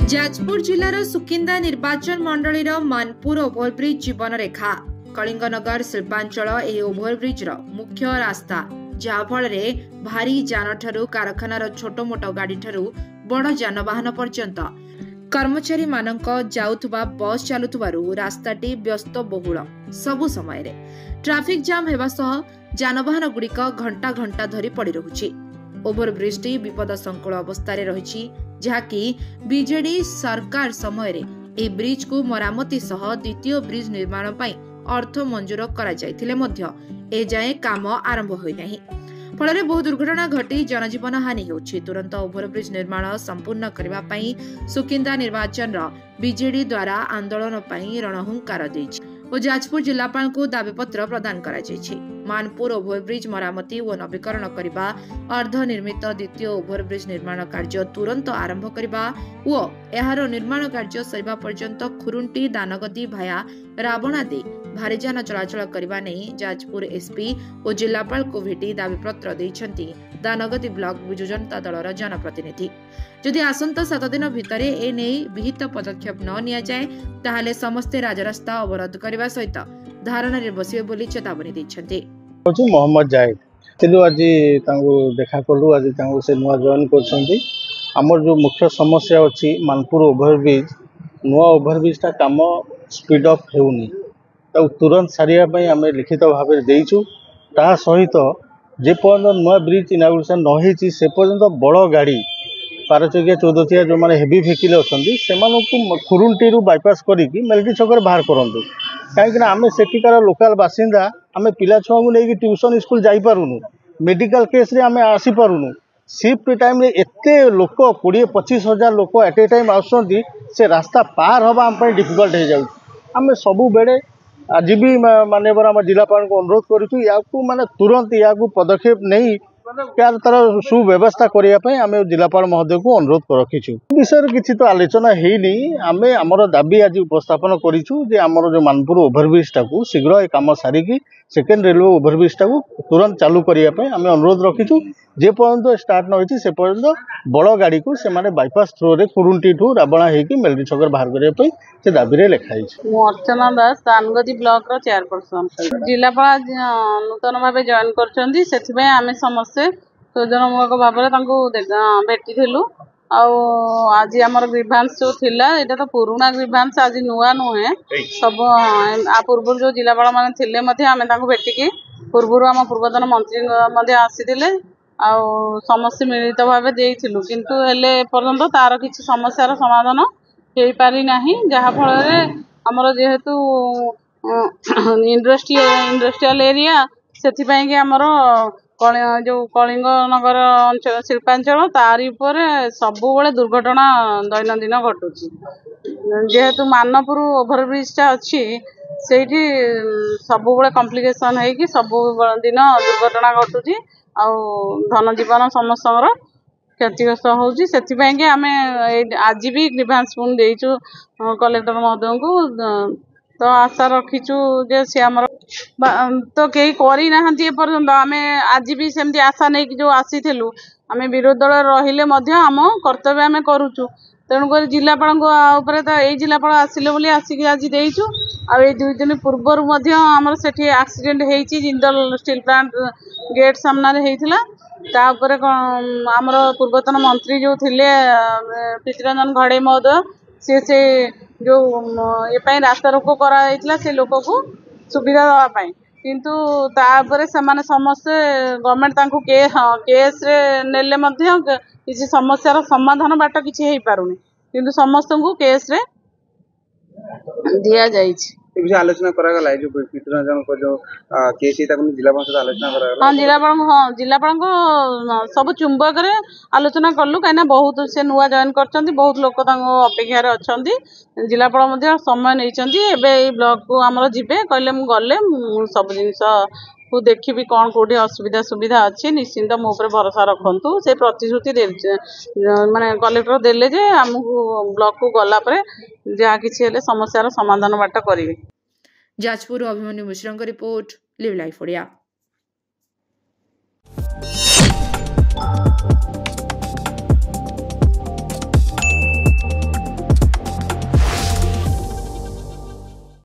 जाजपुर जिलार सुकिंदा निर्वाचन मंडलीर मानपुर ओभरब्रिज जीवन रेखा कलिंगनगर शिल्पांचल एही ओभरब्रिज मुख्य रास्ता जहाँफल भारी जान ठारू कारखानार छोट मोट गाड़ी ठारू बड़ जानवाहन पर्यंत कर्मचारी मानक जाउथुबा बस चलुथुबारु रास्ताटी व्यस्त बहुल सबु समय ट्राफिक जाम हेबा सह जानवाहन गुड़िक घंटा घंटा धरी पड़ी रहुछि। ओभरब्रिजटी विपद संकुल अवस्था रही जहाँकि बीजेडी सरकार समय ए ब्रिज को मरामती सह द्वितीय ब्रिज निर्माण पर अर्थ मंजूर एजाए काम आरंभ होना फल बहु दुर्घटना घटी जनजीवन हानि होछि। तुरंत ओभरब्रिज निर्माण संपूर्ण करने सुकिंदा निर्वाचन बीजेडी द्वारा आंदोलन रणहुंकार देछि और जाजपुर जिलापाल को दाबीपत्र प्रदान करा मानपुर ओभरब्रिज मरामती और नवीकरण करने अर्धनिर्मित द्वितीय ओभरब्रिज निर्माण कार्य तुरंत आरंभ करने और यार निर्माण कार्य सरिबा पर्यंत खुरुंटी दानगदी भाया रावणा दे भारी जान चलाचल करने नहीं जाजपुर एसपी और जिलापाल को भेटी दाबीपत्र देइछंती दानगदी ब्लॉक बिजु जनता दलर जनप्रतिनिधि। जदि आसंता 7 दिन भितर ए नहीं विहित पदक्षेप न निया जाए ताहले समस्ते राजरास्ता अवरोध करने सहित धारणा बसिबे बोली चेतावनी दैछंती। मोहम्मद जाहिद तेलु आज देखा कलु आज से नुआ जॉइन करछंती। हमर जो मुख्य समस्या अछि मानपुर ओभरब्रिज नुआ ओभरब्रिज ता काम स्पीड अप हेउनी तुरंत सारिया पई आमे लिखित भाव देइछु। ता सहित जे पर्यंत नुआ ब्रिज इनागुरेशन न होईची से पर्यंत बड़ गाड़ी 12 चकिया 14 चकिया जो माने हेवी व्हीकल अछंती सेमानकु खुरुंटीरू बाईपास करिकि मेलटी छकर बाहर करंतु काहेकि आमे सेटिकार लोकल बासिंदा आमे पिला छुआ को लेकि ट्यूशन स्कूल जाई पारुनु मेडिकल केस रे आमे आसी पारुनु शिफ्ट टाइम रे एते लोक 20-25 हजार लोक एट ए टाइम आउछंती से रास्ता पार हवा हम पई डिफिकल्ट हो जाउ। आमे सबु बेडे आज भी माननीय आम जिलापाल को अनुरोध करूँ या माने तुरंत या पदक्षेप नहीं यार तार सुव्यवस्था करने आम जिलापाल महोदय को अनुरोध रखीचु। विषय किसी तो आलोचना हैनी आमे आमर दाबी आज उपस्थापन करूँ जो मानपुर ओभरब्रिज टाक शीघ्र ये कम सारिकी सेकेंड रेलवे ओभरब्रिज टाक तुरंत चालू करने आम अनुरोध रखीचु। जे पर्यंत स्टार्ट न होती से पर्यंत बड़ गाड़ी को से माने बाईपास थ्रो रे खुरुंटी ठू रावणा होगी मेलडी छकर बाहर करने से दाबी लिखाई। अर्चना दास दानगदी ब्लॉक रो चेयरपर्सन जिलापाल नूतन भाव जॉइन कर आम समस्ते योजनामूलक भाव भेटी आज आमर ग्रीभांस जो थिला एटा तो पुराना ग्रीभांस आज नुआ नुहे सब आ पूर्व जो जिलापाल माने थिले मध्ये आमे तांको भेटिकी पूर्व आम पूर्वतन मंत्री आसीथिले समस्या मिलित भाव देइथिलु किंतु हेले पर्यंत तार किछि समस्यार समाधान हेई पारि नाही जहा फल आमर जेहेतु इंडस्ट्रियल एरिया सेथि पई कि आमर जो कलिंग नगर अंचल शिल्पांचल तारी पर सबुबले दुर्घटना दैनंदिन घटुची जेहेतु मानपुर ओभरब्रिज टा अच्छी सेठी सबुबले कॉम्प्लिकेशन है कि सब दिन दुर्घटना घटुची आ धन जीवन समस्त क्षतिग्रस्त होउची सेथिपई कि आमे आज भी ग्रीभांस पुन देइचु कलेक्टर महोदय को तो आशा रखीचु जे से हमर तो कई करी नाहंती पर्यंत आमे आज भी सेमती आशा नहीं कि जो आसीथिलु आमे विरोध दल रहिले मध्य आम कर्तव्य आमे करूचु तेणुक जिलापाल ऊपर तो यही जिलापाल आसिले बोली आसिक आज देइचु आ 2 दिन पूर्वर मध्य आमर सेठी एक्सीडेंट हेइची जिंदल स्टील प्लांट गेट सामना रे हेइथिला ता ऊपर आमर पूर्वतन मंत्री जो थिले पृथ्वीरंजन घड़े महोदय से जो ये रास्ता रोक करा से लोक को सुविधा दवापाई किंतु तापर से माने समस्ते गवर्नमेंट तांको केस रे नेले मध्य किसी समस्यार समाधान बाट किसी हेई पारुनी किंतु समस्त को केस रे दिया जाइछि। आलोचना करागला जो पृथ्वीरंजन को जो केस है ताको जिलापाल से आलोचना करागला। हां जिलापाल को सब चुंबक रे आलोचना करलु काइना बहुत से नुआ जॉइन करचंती बहुत लोक तांको अपेक्षा रे अछंती जिलापाल मध्ये समय नैचंती एबे ए ब्लॉक को हमर जिबे कहले मु गले सब जिंस को देखिबी कौन कोठी असुविधा सुविधा अच्छी निश्चिंत मो ऊपर भरोसा रखंतु से प्रतिश्रुति दे माने कलेक्टर देले जे हमहु ब्लॉक को गला परे जहा किछि हेले समस्यार समाधान बाट करिवे। जाजपुर अभिमन्यु मिश्रଙ୍କ रिपोर्ट लिव लाइफ ओडिया।